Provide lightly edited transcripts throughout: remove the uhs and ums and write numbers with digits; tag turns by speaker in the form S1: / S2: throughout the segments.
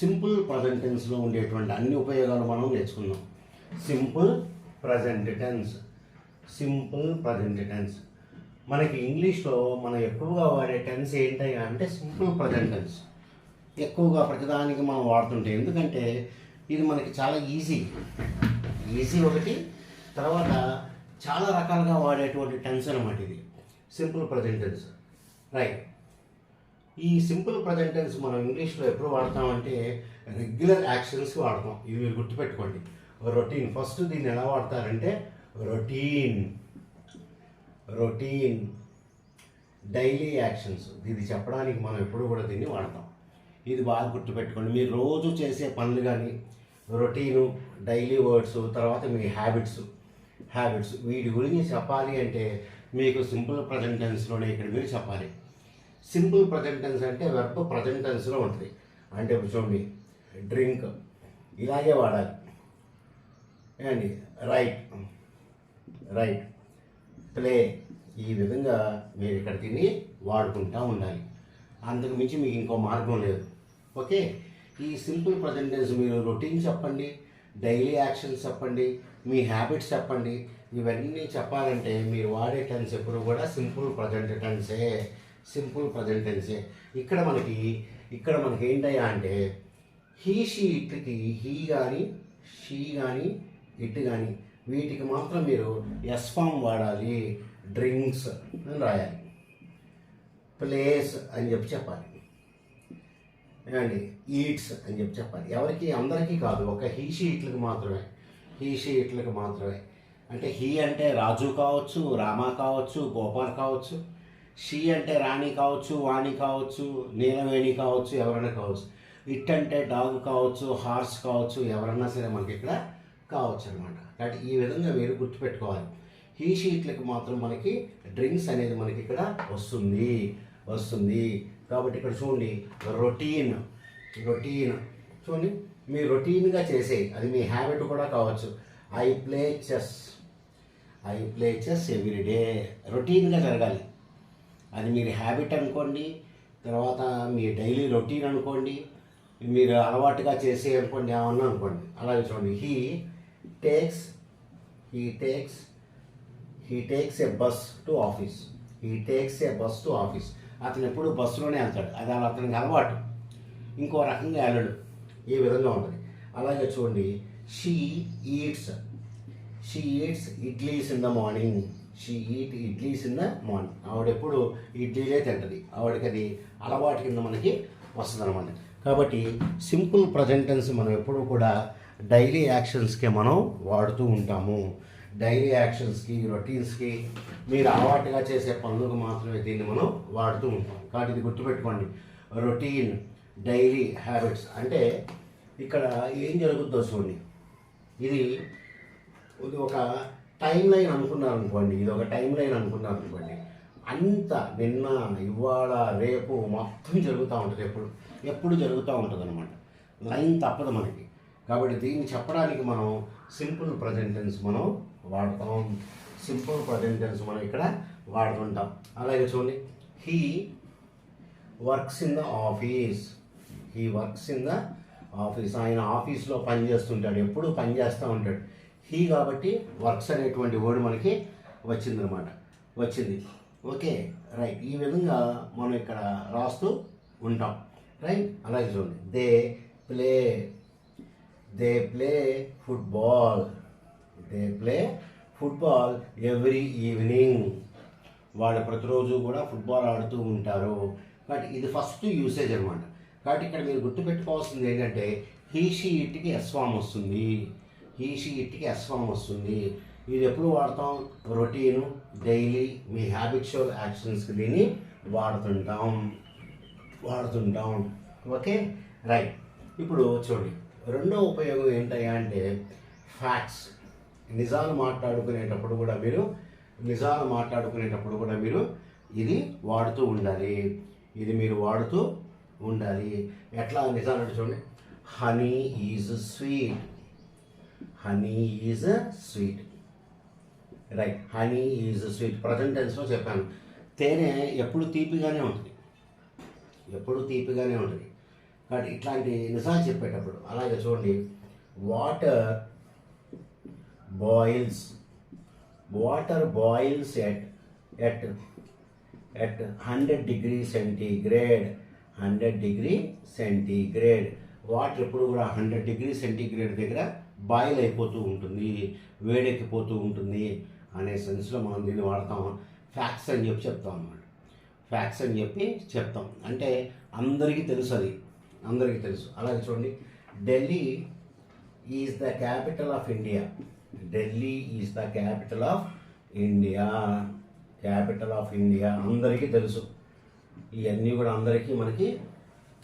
S1: Simple present టెన్స్లో ఉండేటువంటి అన్ని ఉపయోగాలు మనం నేర్చుకుందాం. Simple present tense. Simple present tense మనకి ఇంగ్లీష్లో మనం ఎక్కువగా వాడే టెన్స్ ఏంటి అంటే సింపుల్ ప్రజెంట్ టెన్స్. ఎక్కువగా ప్రతిదానికి మనం వాడుతుంటే, ఎందుకంటే ఇది మనకి చాలా ఈజీ ఒకటి, తర్వాత చాలా రకాలుగా వాడేటువంటి టెన్స్ అనమాట ఇది సింపుల్ ప్రజెంట్ టెన్స్. రైట్. ఈ సింపుల్ ప్రజెంట్ టెన్స్ మనం ఇంగ్లీష్లో ఎప్పుడు వాడతామంటే రెగ్యులర్ యాక్షన్స్కి వాడతాం. ఇవి మీరు గుర్తుపెట్టుకోండి. రొటీన్. ఫస్ట్ దీన్ని ఎలా వాడతారంటే రొటీన్ డైలీ యాక్షన్స్. ఇది చెప్పడానికి మనం ఎప్పుడు కూడా దీన్ని వాడతాం. ఇది బాగా గుర్తుపెట్టుకోండి. మీరు రోజు చేసే పనులు కానీ రొటీను, డైలీ వర్డ్స్, తర్వాత మీ హ్యాబిట్స్ వీటి గురించి చెప్పాలి అంటే మీకు సింపుల్ ప్రజెంట్ టెన్స్లోనే ఇక్కడ మీరు చెప్పాలి. సింపుల్ ప్రజెంట్ టెన్స్ అంటే వెర్బ్ ప్రజెంట్ టెన్స్లో ఉంటుంది. అంటే చూడండి, డ్రింక్ ఇలాగే వాడాలి అండి. రైట్, ప్లే, ఈ విధంగా మీరు ఇక్కడ తిని వాడుకుంటూ ఉండాలి. అంతకు మించి మీకు ఇంకో మార్గం లేదు. ఓకే. ఈ సింపుల్ ప్రజెంట్ టెన్స్ మీరు రొటీన్ చెప్పండి, డైలీ యాక్షన్స్ చెప్పండి, మీ హ్యాబిట్స్ చెప్పండి. ఇవన్నీ చెప్పాలంటే మీరు వాడే టెన్స్ ఎప్పుడు కూడా సింపుల్ ప్రజెంట్ టెన్సే. ఇక్కడ మనకి ఏంటయ్యా అంటే హీ షీ ఇట్కి హీ కానీ షీ కానీ ఇట్ కానీ వీటికి మాత్రం మీరు ఎస్ ఫామ్ వాడాలి. డ్రింక్స్ అని రాయాలి, ప్లేస్ అని చెప్పాలి అండి, ఈట్స్ అని చెప్పాలి. ఎవరికి? అందరికీ కాదు, ఒక హీ షీ ఇట్లకు మాత్రమే. అంటే హీ అంటే రాజు కావచ్చు, రామ కావచ్చు, గోపాల్ కావచ్చు. షీ అంటే రాణి కావచ్చు, వాణి కావచ్చు, నీలవేణి కావచ్చు, ఎవరైనా కావచ్చు. ఇట్ అంటే డాగ్ కావచ్చు, హార్స్ కావచ్చు, ఎవరన్నా సరే మనకి ఇక్కడ కావచ్చు అనమాట. కాబట్టి ఈ విధంగా మీరు గుర్తుపెట్టుకోవాలి. హీ షీట్లకు మాత్రం మనకి డ్రింక్స్ అనేది మనకి ఇక్కడ వస్తుంది. కాబట్టి ఇక్కడ చూడండి, రొటీన్ చూడండి, మీరు రొటీన్గా చేసే, అది మీ హ్యాబిట్ కూడా కావచ్చు. I play chess everyday. రొటీన్గా జరగాలి. అది మీరు హ్యాబిట్ అనుకోండి, తర్వాత మీ డైలీ రొటీన్ అనుకోండి, మీరు అలవాటుగా చేసే అనుకోండి, ఏమన్నా అనుకోండి. అలాగే చూడండి, he takes A bus to office. అతను ఎప్పుడు బస్సులోనే వెళ్తాడు. అది అతనికి అలవాటు. ఇంకో రకంగా వెళ్ళడు. ఈ విధంగా ఉంటుంది. అలాగే చూడండి, she eats idlis in the morning. ఆవిడ ఎప్పుడు ఇడ్లీలే తింటుంది. ఆవిడకి అది అలవాటు కింద మనకి వస్తుంది అనమాట. కాబట్టి సింపుల్ ప్రజెంట్ టెన్స్ మనం ఎప్పుడు కూడా డైలీ యాక్షన్స్కే మనం వాడుతూ ఉంటాము. డైలీ యాక్షన్స్కి, రొటీన్స్కి, మీరు అలవాటుగా చేసే పనులకు మాత్రమే దీన్ని మనం వాడుతూ ఉంటాం. కాబట్టి ఇది గుర్తుపెట్టుకోండి. రొటీన్, డైలీ హ్యాబిట్స్ అంటే ఇక్కడ ఏం జరుగుతుందో చూడండి. ఇది ఒక టైం లైన్ అనుకున్నారనుకోండి. అంత నిన్న, ఇవాళ, రేపు మొత్తం జరుగుతూ ఉంటుంది. ఎప్పుడు జరుగుతూ ఉంటుంది అనమాట. లైన్ తప్పదు మనకి. కాబట్టి దీన్ని చెప్పడానికి మనం సింపుల్ ప్రజెంట్ టెన్స్ మనం వాడతాం. మనం ఇక్కడ వాడుతుంటాం. అలాగే చూడండి, he works in the office. ఆయన ఆఫీస్లో పని చేస్తుంటాడు. ఎప్పుడు పని చేస్తూ ఉంటాడు. హీ కాబట్టి వర్క్స్ అనేటువంటి వర్డ్ మనకి వచ్చింది. ఓకే. రైట్. ఈ విధంగా మనం ఇక్కడ రాస్తూ ఉంటాం. రైట్. అలాగే చూడండి, they play football every evening. వాళ్ళు ప్రతిరోజు కూడా ఫుట్బాల్ ఆడుతూ ఉంటారు. కాబట్టి ఇది ఫస్ట్ యూసేజ్ అనమాట. కాబట్టి ఇక్కడ మీరు గుర్తుపెట్టుకోవాల్సింది ఏంటంటే హీ షీ ఇట్కి ఎస్ ఫామ్ వస్తుంది. ఇది ఎప్పుడు వాడతాం? రొటీను, డైలీ, మీ హ్యాబిచువల్ యాక్షన్స్కి దీన్ని వాడుతుంటాం. ఓకే. రైట్. ఇప్పుడు చూడండి, రెండో ఉపయోగం ఏంటయ్యా అంటే ఫ్యాక్ట్స్. నిజాలు మాట్లాడుకునేటప్పుడు కూడా మీరు ఇది వాడుతూ ఉండాలి. ఎట్లా నిజాలు అంటే చూడండి, honey is sweet. Right. Honey is sweet present టెన్స్లో చెప్పాను. తేనె ఎప్పుడు తీపిగానే ఉంటుంది. కాబట్టి ఇట్లాంటి నిజాలు చెప్పేటప్పుడు అలాగే చూడండి, water boils at 100 degree centigrade. 100 degree centigrade. Water ఎప్పుడు కూడా 100 degree centigrade దగ్గర బాయిల్ అయిపోతూ ఉంటుంది, వేడెక్కిపోతూ ఉంటుంది అనే సెన్స్లో మనం దీన్ని వాడతాం. ఫ్యాక్ట్స్ అని చెప్పి చెప్తాం అన్నమాట. ఫ్యాక్ట్స్ అని చెప్పి చెప్తాం అంటే అందరికీ తెలుసు, అది అందరికీ తెలుసు. అలాగే చూడండి, Delhi is the capital of India. Delhi is the capital of India. Capital of India అందరికీ తెలుసు. ఇవన్నీ కూడా అందరికీ మనకి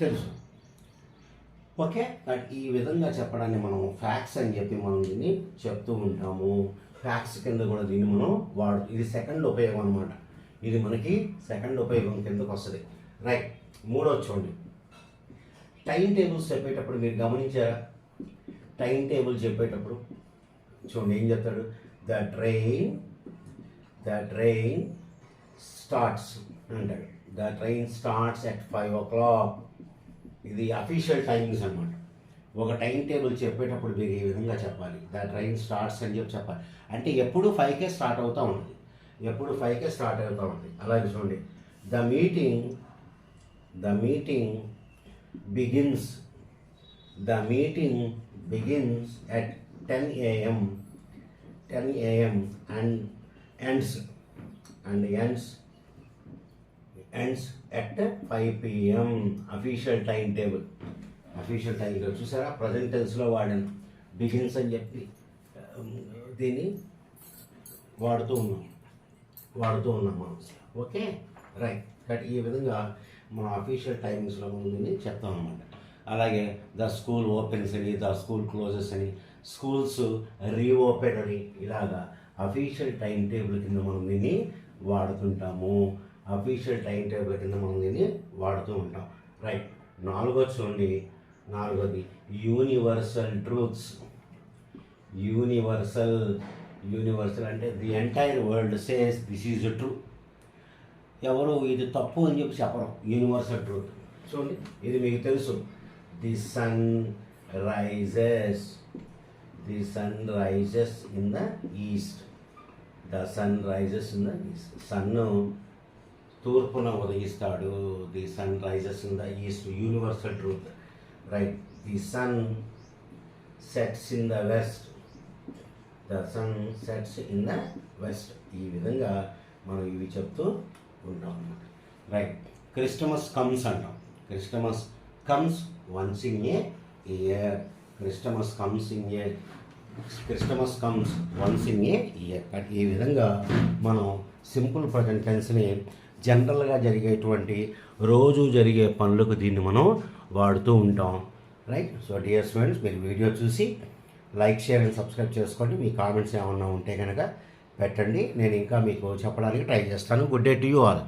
S1: తెలుసు. ఓకే, బట్ ఈ విధంగా చెప్పడాన్ని మనం ఫ్యాక్ట్స్ అని చెప్పి మనం దీన్ని చెప్తూ ఉంటాము. ఫ్యాక్ట్స్ కింద కూడా దీన్ని మనం ఇది సెకండ్ ఉపయోగం అనమాట. ఇది మనకి సెకండ్ ఉపయోగం కిందకు వస్తుంది. రైట్, మూడోది చూడండి, టైం టేబుల్స్ చెప్పేటప్పుడు మీరు గమనించారా? టైం టేబుల్ చెప్పేటప్పుడు చూడండి ఏం చెప్తాడు, ద ట్రైన్ స్టార్ట్స్ అంటాడు. The train starts at 5 o'clock. ఇది అఫీషియల్ టైమింగ్స్ అనమాట. ఒక టైం టేబుల్ చెప్పేటప్పుడు మీరు ఈ విధంగా చెప్పాలి, ద ట్రైన్ స్టార్ట్స్ అని చెప్పి చెప్పాలి. అంటే ఎప్పుడు 5కే స్టార్ట్ అవుతూ ఉంటుంది, ఎప్పుడు 5కే స్టార్ట్ అవుతూ ఉంటుంది. అలాగే చూడండి, the meeting begins at 10 a.m. and ends at 5 p.m. Official time table చూసారా? ప్రజెంట్ టెన్స్లో వాడాను, బిగిన్స్ అని చెప్పి దీన్ని వాడుతూ ఉన్నాం మనం. Okay, right. బట్ ఈ విధంగా మన అఫీషియల్ టైమింగ్స్లో మనం దీన్ని చెప్తాం అనమాట. అలాగే ద స్కూల్ ఓపెన్స్ అని, ద స్కూల్ క్లోజెస్ అని, స్కూల్స్ రీఓపెన్ అని, ఇలాగా అఫీషియల్ టైం టేబుల్ కింద మనం దీన్ని వాడుతుంటాము. అఫీషియల్ టైం టేబుల్ కింద మనం దీన్ని వాడుతూ ఉంటాం. రైట్. నాలుగోది యూనివర్సల్ ట్రూత్స్. యూనివర్సల్ అంటే the entire world says this is true. ఎవరు ఇది తప్పు అని చెప్పి చెప్పరు. యూనివర్సల్ ట్రూత్ చూడండి, ఇది మీకు తెలుసు. The sun rises in the east. సన్ను తూర్పున ఉదయిస్తాడు. The sun rises in the east. Universal truth. Right. The sun sets in the west. ఈ విధంగా మనం ఇవి చెప్తూ ఉంటాం అన్నమాట. రైట్. క్రిస్టమస్ కమ్స్ అంటాం. Christmas comes once in a year. Christmas comes once in a year. But ఈ విధంగా మనం సింపుల్ ప్రజెంట్ టెన్స్ని జనరల్గా జరిగేటువంటి రోజు జరిగే పనులకు దీన్ని మనం వాడుతూ ఉంటాం. రైట్. సో డియర్ స్టూడెంట్స్, మీరు వీడియో చూసి లైక్, షేర్ అండ్ సబ్స్క్రైబ్ చేసుకోండి. మీ కామెంట్స్ ఏమన్నా ఉంటే కనుక పెట్టండి, నేను ఇంకా మీకు చెప్పడానికి ట్రై చేస్తాను. Good day to you all.